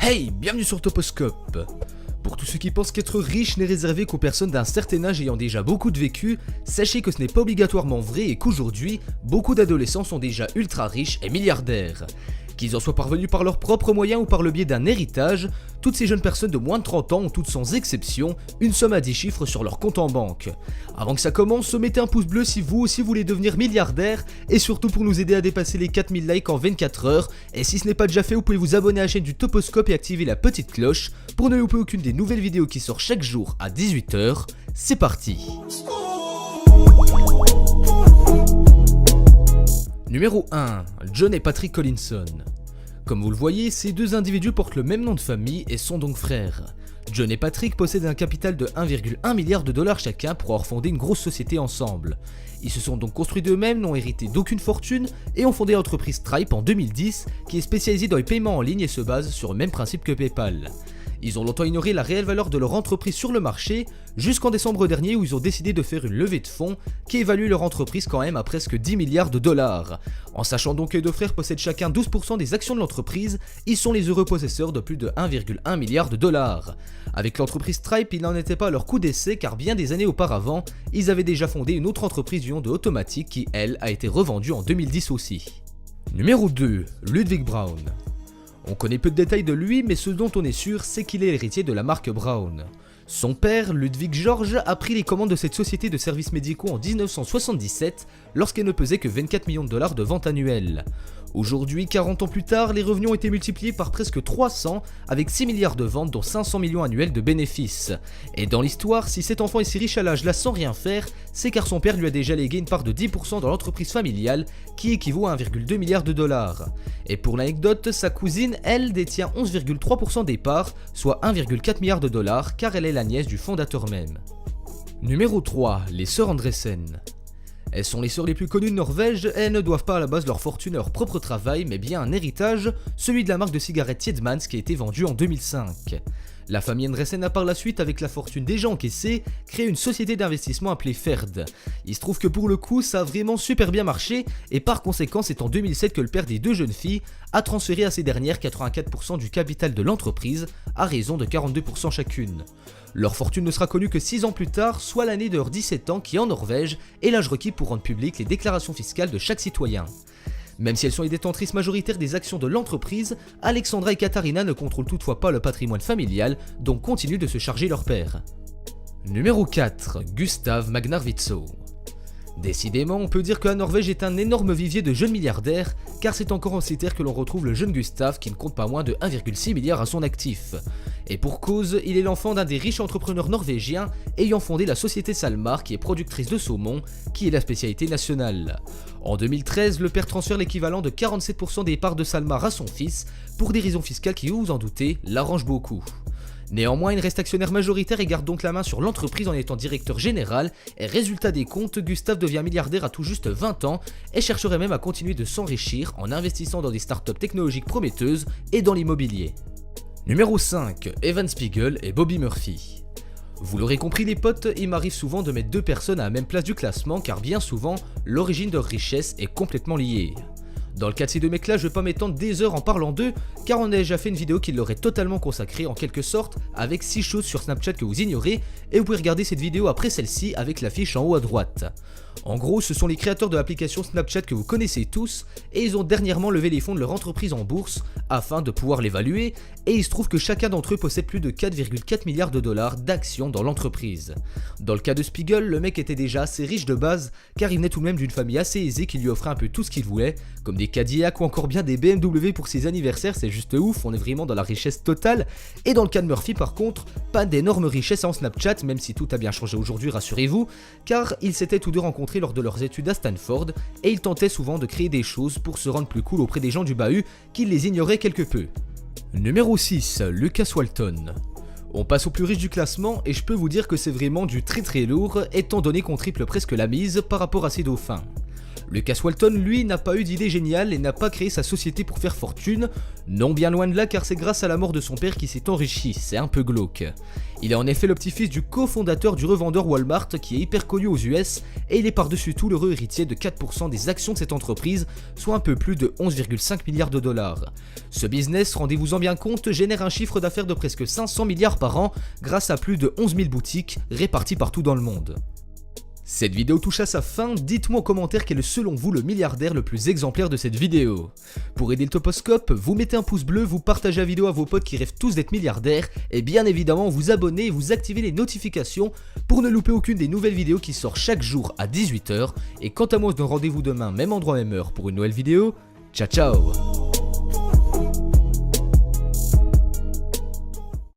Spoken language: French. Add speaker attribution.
Speaker 1: Hey, bienvenue sur Toposcope. Pour tous ceux qui pensent qu'être riche n'est réservé qu'aux personnes d'un certain âge ayant déjà beaucoup de vécu, sachez que ce n'est pas obligatoirement vrai et qu'aujourd'hui, beaucoup d'adolescents sont déjà ultra riches et milliardaires. Qu'ils en soient parvenus par leurs propres moyens ou par le biais d'un héritage, toutes ces jeunes personnes de moins de 30 ans ont toutes sans exception une somme à 10 chiffres sur leur compte en banque. Avant que ça commence, mettez un pouce bleu si vous aussi voulez devenir milliardaire et surtout pour nous aider à dépasser les 4000 likes en 24 heures. Et si ce n'est pas déjà fait, vous pouvez vous abonner à la chaîne du Toposcope et activer la petite cloche pour ne louper aucune des nouvelles vidéos qui sortent chaque jour à 18 h. C'est parti. Numéro 1. John et Patrick Collinson. Comme vous le voyez, ces deux individus portent le même nom de famille et sont donc frères. John et Patrick possèdent un capital de 1,1 milliard de dollars chacun pour avoir fondé une grosse société ensemble. Ils se sont donc construits d'eux-mêmes, n'ont hérité d'aucune fortune et ont fondé l'entreprise Stripe en 2010 qui est spécialisée dans les paiements en ligne et se base sur le même principe que PayPal. Ils ont longtemps ignoré la réelle valeur de leur entreprise sur le marché, jusqu'en décembre dernier où ils ont décidé de faire une levée de fonds qui évalue leur entreprise quand même à presque 10 milliards de dollars. En sachant donc que les deux frères possèdent chacun 12% des actions de l'entreprise, ils sont les heureux possesseurs de plus de 1,1 milliard de dollars. Avec l'entreprise Stripe, ils n'en étaient pas à leur coup d'essai car bien des années auparavant, ils avaient déjà fondé une autre entreprise du nom de Automatic qui, elle, a été revendue en 2010 aussi. Numéro 2. Ludwig Brown. On connaît peu de détails de lui, mais ce dont on est sûr, c'est qu'il est l'héritier de la marque Brown. Son père, Ludwig George, a pris les commandes de cette société de services médicaux en 1977, lorsqu'elle ne pesait que 24 millions de dollars de ventes annuelles. Aujourd'hui, 40 ans plus tard, les revenus ont été multipliés par presque 300, avec 6 milliards de ventes dont 500 millions annuels de bénéfices. Et dans l'histoire, si cet enfant est si riche à l'âge là sans rien faire, c'est car son père lui a déjà légué une part de 10% dans l'entreprise familiale, qui équivaut à 1,2 milliard de dollars. Et pour l'anecdote, sa cousine, elle, détient 11,3% des parts, soit 1,4 milliard de dollars, car elle est la nièce du fondateur même. Numéro 3. Les sœurs Andresen. Elles sont les sœurs les plus connues de Norvège et elles ne doivent pas à la base leur fortune à leur propre travail mais bien un héritage, celui de la marque de cigarettes Tiedemans qui a été vendue en 2005. La famille Andresen a par la suite, avec la fortune déjà encaissée, créé une société d'investissement appelée Ferd. Il se trouve que pour le coup ça a vraiment super bien marché et par conséquent c'est en 2007 que le père des deux jeunes filles a transféré à ces dernières 84% du capital de l'entreprise à raison de 42% chacune. Leur fortune ne sera connue que 6 ans plus tard, soit l'année de leurs 17 ans qui en Norvège est l'âge requis pour rendre publiques les déclarations fiscales de chaque citoyen. Même si elles sont les détentrices majoritaires des actions de l'entreprise, Alexandra et Katarina ne contrôlent toutefois pas le patrimoine familial, donc continuent de se charger leur père. Numéro 4. Gustav Magnar-Vidso. Décidément, on peut dire que la Norvège est un énorme vivier de jeunes milliardaires, car c'est encore en ces terres que l'on retrouve le jeune Gustav qui ne compte pas moins de 1,6 milliard à son actif. Et pour cause, il est l'enfant d'un des riches entrepreneurs norvégiens ayant fondé la société Salmar qui est productrice de saumon, qui est la spécialité nationale. En 2013, le père transfère l'équivalent de 47% des parts de Salmar à son fils, pour des raisons fiscales qui, vous vous en doutez, l'arrangent beaucoup. Néanmoins, il reste actionnaire majoritaire et garde donc la main sur l'entreprise en étant directeur général, et résultat des comptes, Gustav devient milliardaire à tout juste 20 ans et chercherait même à continuer de s'enrichir en investissant dans des startups technologiques prometteuses et dans l'immobilier. Numéro 5. Evan Spiegel et Bobby Murphy. Vous l'aurez compris les potes, il m'arrive souvent de mettre deux personnes à la même place du classement car bien souvent, l'origine de leur richesse est complètement liée. Dans le cas de ces deux mecs là, je vais pas m'étendre des heures en parlant d'eux, car on a déjà fait une vidéo qui leur est totalement consacrée en quelque sorte, avec 6 choses sur Snapchat que vous ignorez, et vous pouvez regarder cette vidéo après celle-ci avec l'affiche en haut à droite. En gros, ce sont les créateurs de l'application Snapchat que vous connaissez tous, et ils ont dernièrement levé les fonds de leur entreprise en bourse, afin de pouvoir l'évaluer, et il se trouve que chacun d'entre eux possède plus de 4,4 milliards de dollars d'actions dans l'entreprise. Dans le cas de Spiegel, le mec était déjà assez riche de base, car il venait tout de même d'une famille assez aisée qui lui offrait un peu tout ce qu'il voulait, comme des Cadillac ou encore bien des BMW pour ses anniversaires, c'est juste ouf, on est vraiment dans la richesse totale. Et dans le cas de Murphy par contre, pas d'énorme richesse en Snapchat, même si tout a bien changé aujourd'hui, rassurez-vous, car ils s'étaient tous deux rencontrés lors de leurs études à Stanford, et ils tentaient souvent de créer des choses pour se rendre plus cool auprès des gens du bahut, qui les ignoraient quelque peu. Numéro 6. Lucas Walton. On passe au plus riche du classement, et je peux vous dire que c'est vraiment du très lourd, étant donné qu'on triple presque la mise par rapport à ses dauphins. Lucas Walton, lui, n'a pas eu d'idée géniale et n'a pas créé sa société pour faire fortune, non bien loin de là car c'est grâce à la mort de son père qu'il s'est enrichi, c'est un peu glauque. Il est en effet le petit-fils du cofondateur du revendeur Walmart qui est hyper connu aux US et il est par-dessus tout l'heureux héritier de 4% des actions de cette entreprise, soit un peu plus de 11,5 milliards de dollars. Ce business, rendez-vous en bien compte, génère un chiffre d'affaires de presque 500 milliards par an grâce à plus de 11 000 boutiques réparties partout dans le monde. Cette vidéo touche à sa fin, dites-moi en commentaire quel est selon vous le milliardaire le plus exemplaire de cette vidéo. Pour aider le Toposcope, vous mettez un pouce bleu, vous partagez la vidéo à vos potes qui rêvent tous d'être milliardaires et bien évidemment vous abonnez et vous activez les notifications pour ne louper aucune des nouvelles vidéos qui sortent chaque jour à 18 h. Et quant à moi on se donne rendez-vous demain, même endroit, même heure pour une nouvelle vidéo. Ciao ciao.